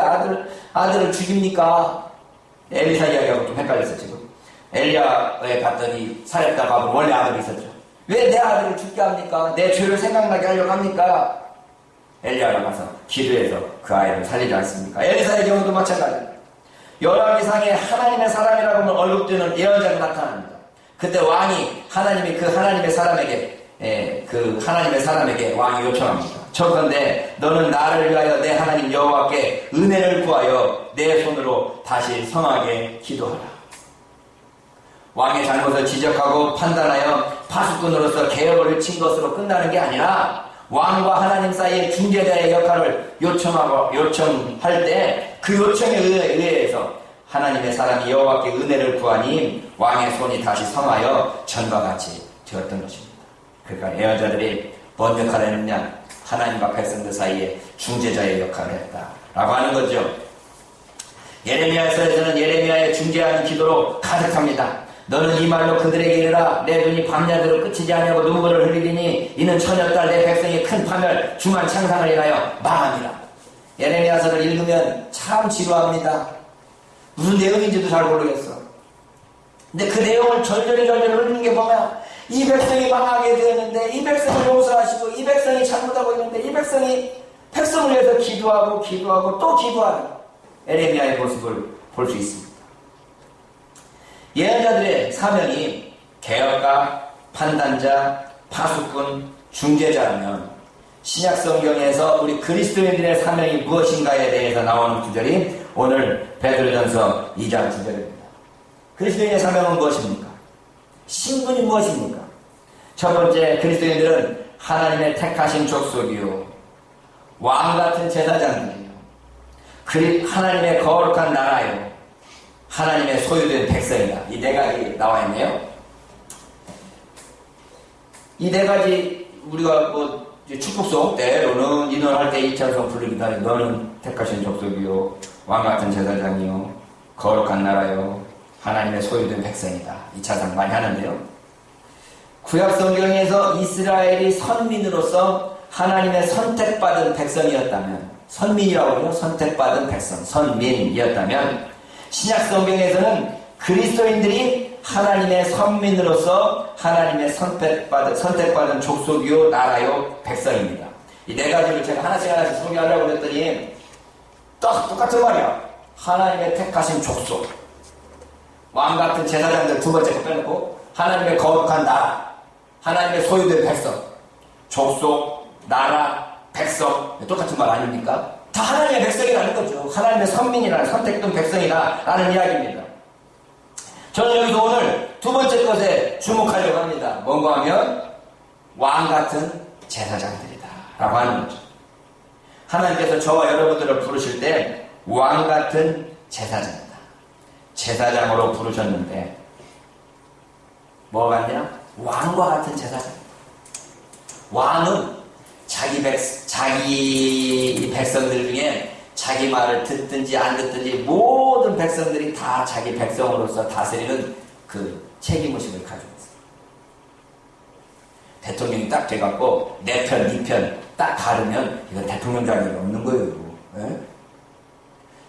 아들을 죽입니까? 엘리사 이야기하고 좀 헷갈렸어 지금. 엘리야에 갔더니 사렙다 과부 원래 아들이 있었죠. 왜 내 아들을 죽게 합니까? 내 죄를 생각나게 하려고 합니까? 엘리야가 가서 기도해서 그 아이를 살리지 않습니까? 엘리사의 경우도 마찬가지입니다. 열왕기상에 하나님의 사람이라고 하면 얼룩되는 예언자가 나타납니다. 그때 왕이 하나님의 사람에게 왕이 요청합니다. 청컨대 너는 나를 위하여 내 하나님 여호와께 은혜를 구하여 내 손으로 다시 성하게 기도하라. 왕의 잘못을 지적하고 판단하여 파수꾼으로서 개혁을 외친 것으로 끝나는 게 아니라 왕과 하나님 사이의 중재자의 역할을 요청할 때 그 요청에 의해서 하나님의 사람이 여호와께 은혜를 구하니 왕의 손이 다시 성하여 전과 같이 되었던 것입니다. 그러니까 예언자들이 뭔 역할을 했느냐? 하나님과 백성들 사이에 중재자의 역할을 했다라고 하는 거죠. 예레미야서에서는 예레미야의 중재하는 기도로 가득합니다. 너는 이 말로 그들에게 이르라. 내 눈이 밤야대로 끝이지 아니하고 눈물을 흘리리니 이는 처녀딸 내 백성이 큰 파멸 중한 창상을 인하여 망하니라. 예레미야서를 읽으면 참 지루합니다. 무슨 내용인지도 잘 모르겠어. 근데 그 내용을 절절히 읽는 게 보면 이 백성이 망하게 되었는데 이 백성을 용서하시고 이 백성이 잘못하고 있는데 이 백성을 위해서 기도하고 또 기도하는 예레미야의 모습을 볼 수 있습니다. 예언자들의 사명이 개혁가, 판단자, 파수꾼, 중재자라면 신약 성경에서 우리 그리스도인들의 사명이 무엇인가에 대해서 나오는 구절이 오늘 베드로전서 2장 9절입니다. 그리스도인의 사명은 무엇입니까? 신분이 무엇입니까? 첫 번째, 그리스도인들은 하나님의 택하신 족속이요 왕같은 제사장들이요 하나님의 거룩한 나라요 하나님의 소유된 백성이다. 이 네 가지 나와 있네요. 이 네 가지 우리가 축복송 때로는 인원할 때 2차성 부르기도 하는데 너는 택하신 족속이요 왕같은 제사장이요 거룩한 나라요 하나님의 소유된 백성이다. 2차상 많이 하는데요. 구약 성경에서 이스라엘이 선민으로서 하나님의 선택받은 백성이었다면, 선민이라고 하죠. 선택받은 백성, 선민이었다면, 신약 성경에서는 그리스도인들이 하나님의 선민으로서 하나님의 선택받은 족속이요, 나라요, 백성입니다. 이 네 가지를 제가 하나씩 소개하려고 했더니 똑같은 말이야. 하나님의 택하신 족속, 왕같은 제사장들 두 번째 거 빼놓고 하나님의 거룩한 나라, 하나님의 소유된 백성, 족속, 나라, 백성, 똑같은 말 아닙니까? 다 하나님의 백성이라는 거죠. 하나님의 선민이라는, 선택된 백성이라는 이야기입니다. 저는 여기서 오늘 두 번째 것에 주목하려고 합니다. 뭔가 하면 왕같은 제사장들이다 라고 하는 거죠. 하나님께서 저와 여러분들을 부르실 때 왕같은 제사장이다, 제사장으로 부르셨는데 뭐 같냐? 왕과 같은 제사장이다. 왕은 자기 백성들 중에 자기 말을 듣든지 안 듣든지 모든 백성들이 다 자기 백성으로서 다스리는 그 책임의식을 가지고 있어요. 대통령이 딱 돼갖고 내 편, 네 편 딱 가르면 이건 대통령 자격이 없는 거예요. 네?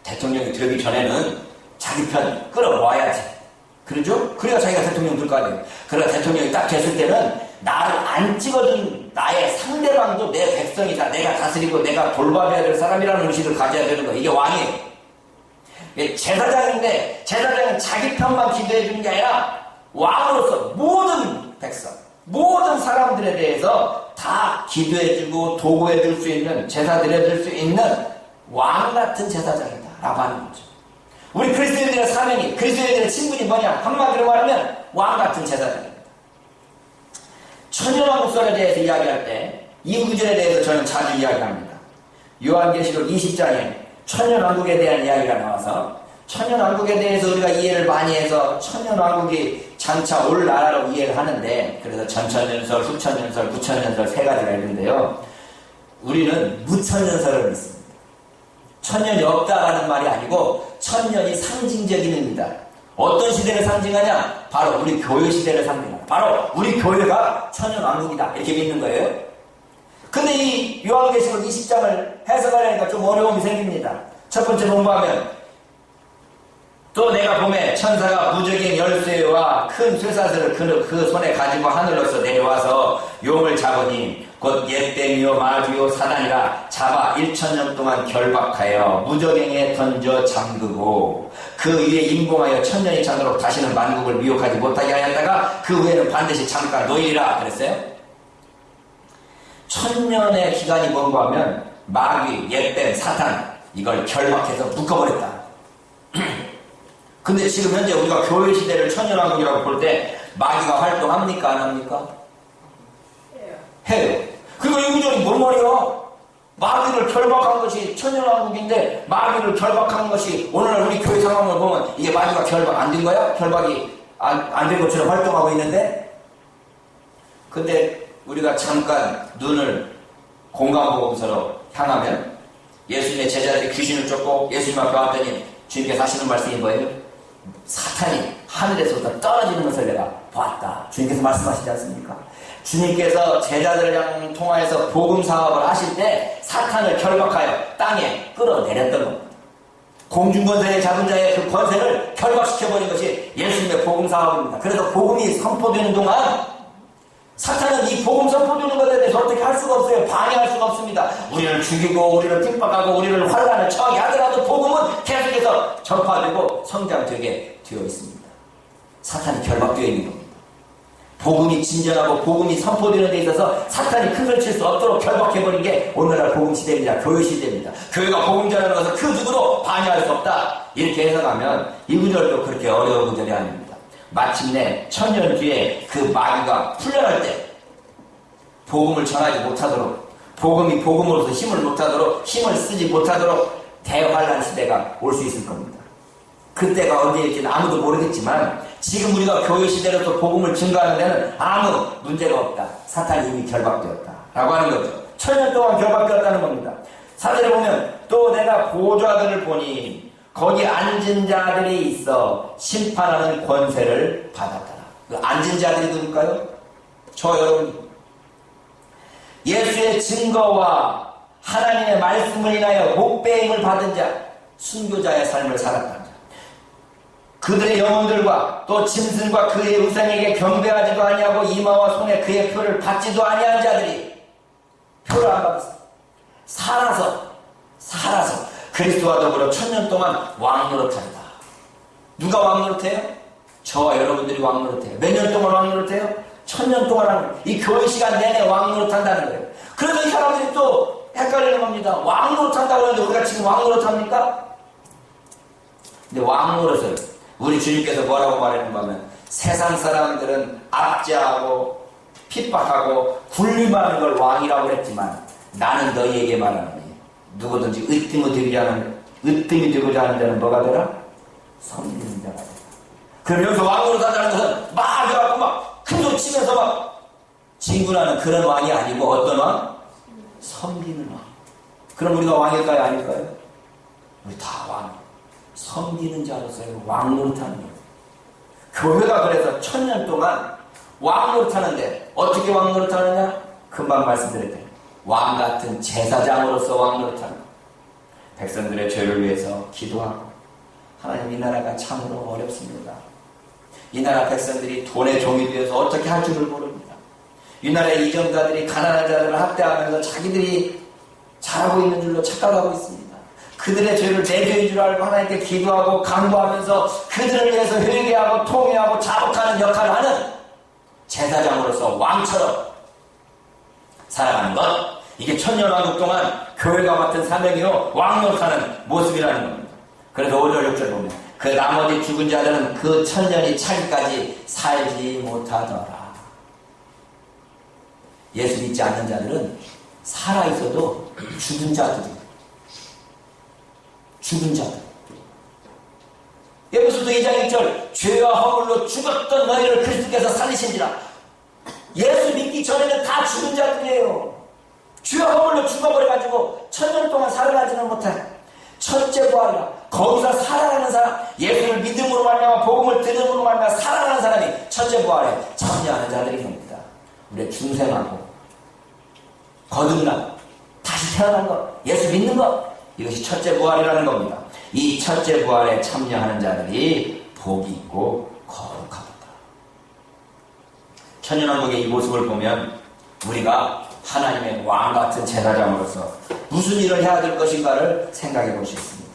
대통령이 되기 전에는 자기 편 끌어와야지. 그러죠? 그래야 자기가 대통령 될 거 아니에요. 그러나 대통령이 딱 됐을 때는 나를 안 찍어준 나의 상대방도 내 백성이다, 내가 다스리고 내가 돌봐줘야 될 사람이라는 의식을 가져야 되는 거예요. 이게 왕이에요. 제사장인데 제사장은 자기 편만 기도해 주는 게 아니라 왕으로서 모든 백성, 모든 사람들에 대해서 다 기도해 주고 도구해 줄 수 있는, 제사 드려 줄 수 있는 왕 같은 제사장이다 라고 하는 거죠. 우리 그리스도인들의 사명이, 그리스도인들의 친분이 뭐냐? 한마디로 말하면 왕 같은 제사장입니다. 천연왕국설에 대해서 이야기할 때 이 구절에 대해서 저는 자주 이야기합니다. 요한계시록 20장에 천연왕국에 대한 이야기가 나와서 천연왕국에 대해서 우리가 이해를 많이 해서 천연왕국이 장차 올 나라로 이해를 하는데, 그래서 전천년설, 후천년설, 부천년설 세 가지가 있는데요. 우리는 무천년설을 믿습니다. 천년이 없다라는 말이 아니고 천년이 상징적인 의미다. 어떤 시대를 상징하냐? 바로 우리 교회 시대를 상징한다. 바로 우리 교회가 천연왕국이다 이렇게 믿는 거예요. 근데 이 요한계시록 20장을 해석하려니까 좀 어려움이 생깁니다. 첫 번째 공부하면 또 내가 보매 천사가 무적인 열쇠와 큰 쇠사슬을 그 손에 가지고 하늘로서 내려와서 용을 잡으니 곧 옛뱀이요 마귀요 사단이라 잡아 1000년 동안 결박하여 무저갱에 던져 잠그고 그 위에 임공하여 1000년이 차도록 다시는 만국을 미혹하지 못하게 하였다가 그 후에는 반드시 잠깐 놓이리라 그랬어요. 1000년의 기간이 뭔가 하면 마귀, 옛뱀, 사탄 이걸 결박해서 묶어버렸다. 근데 지금 현재 우리가 교회 시대를 천년왕국이라고 볼 때 마귀가 활동합니까? 안 합니까? 해요. 그러니까 이 구절이 뭔 말이야? 마귀를 결박한 것이 천년왕국인데 마귀를 결박한 것이 오늘날 우리 교회 상황을 보면 이게 마귀가 결박 안 된 거야? 결박이 안 된 것처럼 활동하고 있는데, 근데 우리가 잠깐 눈을 공감보험서로 향하면 예수님의 제자들이 귀신을 쫓고 예수님 앞에 왔더니 주님께서 하시는 말씀이 뭐예요? 사탄이 하늘에서부터 떨어지는 것을 내가 보았다. 주님께서 말씀하시지 않습니까? 주님께서 제자들이랑 통하여서 복음 사업을 하실 때 사탄을 결박하여 땅에 끌어내렸던 겁니다. 공중권세에 잡은 자의 그 권세를 결박시켜버린 것이 예수님의 복음 사업입니다. 그래서 복음이 선포되는 동안 사탄은 이 복음 선포되는 것에 대해서 어떻게 할 수가 없어요. 방해할 수가 없습니다. 우리를 죽이고 우리를 핍박하고 우리를 환란을 처하게 하더라도 복음은 계속해서 전파되고 성장되게 되어 있습니다. 사탄이 결박되어 있는 겁니다. 복음이 진전하고 복음이 선포되는 데 있어서 사탄이 큰소리 칠 수 없도록 결박해버린 게 오늘날 복음 시대입니다. 교회 시대입니다. 교회가 복음 전하는 것을 그 누구도 방해할 수 없다. 이렇게 해석하면 이 구절도 그렇게 어려운 구절이 아닙니다. 마침내 천년 뒤에 그 마귀가 풀려날 때 복음을 전하지 못하도록, 복음이 복음으로서 힘을 못하도록, 힘을 쓰지 못하도록 대환란 시대가 올 수 있을 겁니다. 그때가 언제일지는 아무도 모르겠지만 지금 우리가 교회 시대로서 복음을 증거하는 데는 아무 문제가 없다. 사탄이 이미 결박되었다 라고 하는 거죠. 천년 동안 결박되었다는 겁니다. 4절에 보면 또 내가 보좌들을 보니 거기 앉은 자들이 있어 심판하는 권세를 받았더라. 그 앉은 자들이 누굴까요? 저 여러분. 예수의 증거와 하나님의 말씀을 인하여 목배임을 받은 자, 순교자의 삶을 살았다는 자, 그들의 영혼들과 또 짐승과 그의 우상에게 경배하지도 아니하고 이마와 손에 그의 표를 받지도 아니한 자들이 표를 안 받았어. 살아서 그리스도와 더불어 1000년 동안 왕노릇한다. 누가 왕노릇해요? 저와 여러분들이 왕노릇해요. 몇 년 동안 왕노릇해요? 1000년 동안 하는 거예요. 이 교회 시간 내내 왕노릇한다는 거예요. 그래서 이 사람들이 또 헷갈리는 겁니다. 왕노릇한다고 하는데 우리가 지금 왕노릇합니까? 근데 왕노릇을 우리 주님께서 뭐라고 말했는가 하면 세상 사람들은 압제하고 핍박하고 굴림하는 걸 왕이라고 했지만 나는 너희에게 말하노니 누구든지 으뜸이 되고자 하는 자는 뭐가 되라? 섬기는 자가 되라. 그러면서 왕으로 산다는 것은 막 해갖고 막 큰 소리 치면서 막 진군하는 그런 왕이 아니고 어떤 왕? 섬기는 왕. 그럼 우리가 왕일까요? 아닐까요? 우리 다 왕. 섬기는 자로서의 왕노릇하는 거예요. 교회가 그래서 1000년 동안 왕노릇하는데 어떻게 왕노릇하느냐? 금방 말씀드렸대요. 왕같은 제사장으로서 왕노릇하는 거. 백성들의 죄를 위해서 기도하고. 하나님, 이 나라가 참으로 어렵습니다. 이 나라 백성들이 돈의 종이 되어서 어떻게 할 줄을 모릅니다. 이 나라의 이정자들이 가난한 자들을 학대하면서 자기들이 잘하고 있는 줄로 착각하고 있습니다. 그들의 죄를 내 죄인 줄 알고 하나님께 기도하고 간구하면서 그들을 위해서 회개하고 통회하고 자복하는 역할을 하는 제사장으로서 왕처럼 살아가는 것, 이게 1000년 왕국 동안 교회가 맡은 사명이요 왕노릇하는 모습이라는 겁니다. 그래서 5절 6절 보면 그 나머지 죽은 자들은 그 1000년이 차기까지 살지 못하더라. 예수 믿지 않는 자들은 살아있어도 죽은 자들. 에베소서 2장 1절 죄와 허물로 죽었던 너희를 그리스도께서 살리신지라. 예수 믿기 전에는 다 죽은 자들이에요. 죄와 허물로 죽어버려가지고 1000년 동안 살아나지는 못한 첫째 부활이라. 거기서 살아나는 사람, 예수를 믿음으로 말미암아 복음을 들음으로 말미암아 살아나는 사람이 첫째 부활에 참여하는 자들인 겁니다. 우리의 중생하고 거듭남, 다시 태어난 것, 예수 믿는 것, 이것이 첫째 부활이라는 겁니다. 이 첫째 부활에 참여하는 자들이 복이 있고 거룩하다. 천년왕국의 이 모습을 보면 우리가 하나님의 왕같은 제사장으로서 무슨 일을 해야 될 것인가를 생각해 볼 수 있습니다.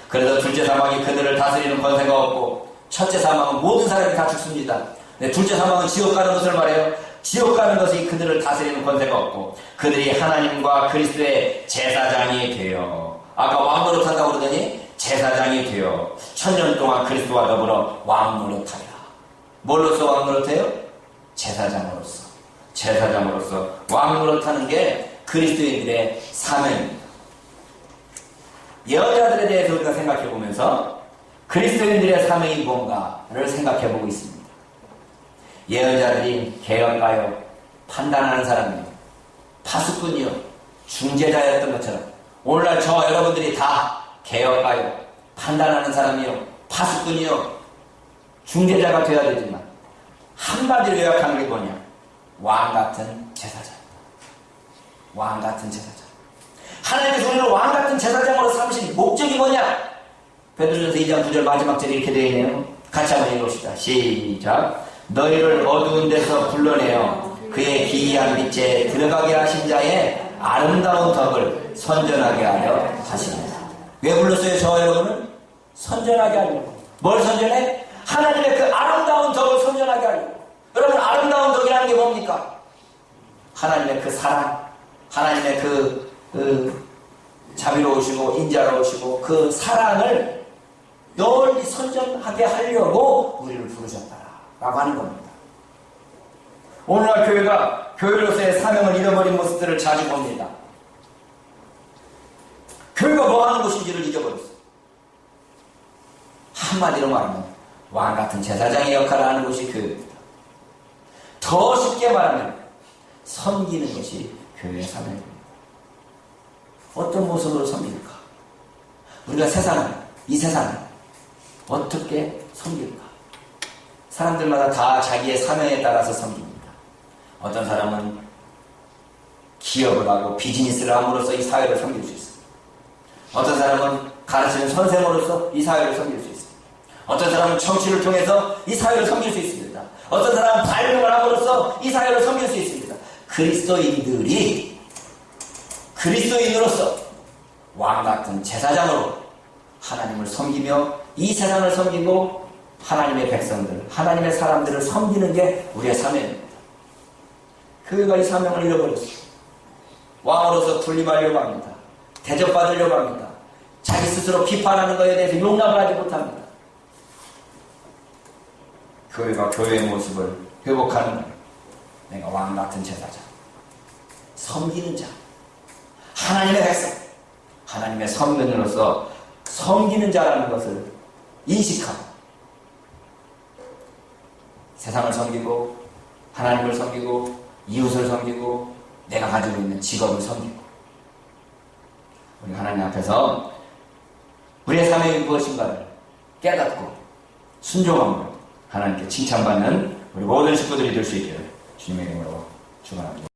그래서 둘째 사망이 그들을 다스리는 권세가 없고 첫째 사망은 모든 사람이 다 죽습니다. 둘째 사망은 지옥 가는 것을 말해요. 지옥 가는 것이 그들을 다스리는 권세가 없고 그들이 하나님과 그리스도의 제사장이 되어, 아까 왕노릇한다고 그러더니 제사장이 되어 1000년 동안 그리스도와 더불어 왕노릇하리라. 뭘로서 왕노릇해요? 제사장으로서 왕노릇하는 게 그리스도인들의 사명입니다. 예언자들에 대해서 우리가 생각해보면서 그리스도인들의 사명이 뭔가를 생각해보고 있습니다. 예언자들이 개혁가요, 판단하는 사람이요, 파수꾼이요, 중재자였던 것처럼 오늘날 저와 여러분들이 다 개혁가요, 판단하는 사람이요, 파수꾼이요, 중재자가 되어야 되지만 한마디로 요약하는 게 뭐냐? 왕같은 제사장. 왕같은 제사장. 하나님께서 우리를 왕같은 제사장으로 삼으신 목적이 뭐냐? 베드로전서 2장 9절 마지막 절에 이렇게 되어 있네요. 같이 한번 읽어봅시다. 시작. 너희를 어두운 데서 불러내어 그의 기이한 빛에 들어가게 하신 자의 아름다운 덕을 선전하게 하려 하십니다. 왜 불렀어요? 저와 여러분은? 선전하게 하려고. 뭘 선전해? 하나님의 그 아름다운 덕을 선전하게 하려고. 여러분, 아름다운 덕이라는 게 뭡니까? 하나님의 그 사랑, 하나님의 그 자비로우시고 인자로우시고 그 사랑을 널리 선전하게 하려고 우리를 부르셨다라고 하는 겁니다. 오늘날 교회가 교회로서의 사명을 잃어버린 모습들을 자주 봅니다. 교회가 뭐 하는 곳인지를 잊어버렸어요. 한마디로 말하면 왕같은 제사장의 역할을 하는 곳이 교회입니다. 더 쉽게 말하면 섬기는 것이 교회의 사명입니다. 어떤 모습으로 섬길까? 우리가 이 세상을 어떻게 섬길까? 사람들마다 다 자기의 사명에 따라서 섬깁니다. 어떤 사람은 기업을 하고 비즈니스를 함으로써 이 사회를 섬길 수 있습니다. 어떤 사람은 가르치는 선생으로서 이 사회를 섬길 수 있습니다. 어떤 사람은 정치를 통해서 이 사회를 섬길 수 있습니다. 어떤 사람은 발명을 함으로써 이 사회를 섬길 수 있습니다. 그리스도인들이 그리스도인으로서 왕 같은 제사장으로 하나님을 섬기며 이 세상을 섬기고 하나님의 백성들, 하나님의 사람들을 섬기는 게 우리의 사명입니다. 그가 이 사명을 잃어버렸어요. 왕으로서 군림하려고 합니다. 대접받으려고 합니다. 자기 스스로 비판하는 것에 대해서 용납을 하지 못합니다. 교회가 교회의 모습을 회복하는 거예요. 내가 왕 같은 제사장, 섬기는 자, 하나님의 백성, 하나님의 선민으로서 섬기는 자라는 것을 인식하고 세상을 섬기고 하나님을 섬기고 이웃을 섬기고 내가 가지고 있는 직업을 섬기고 우리 하나님 앞에서 우리의 사명이 무엇인가를 깨닫고 순종함으로 하나님께 칭찬받는 우리 모든 식구들이 될 수 있기를 주님의 이름으로 축원합니다.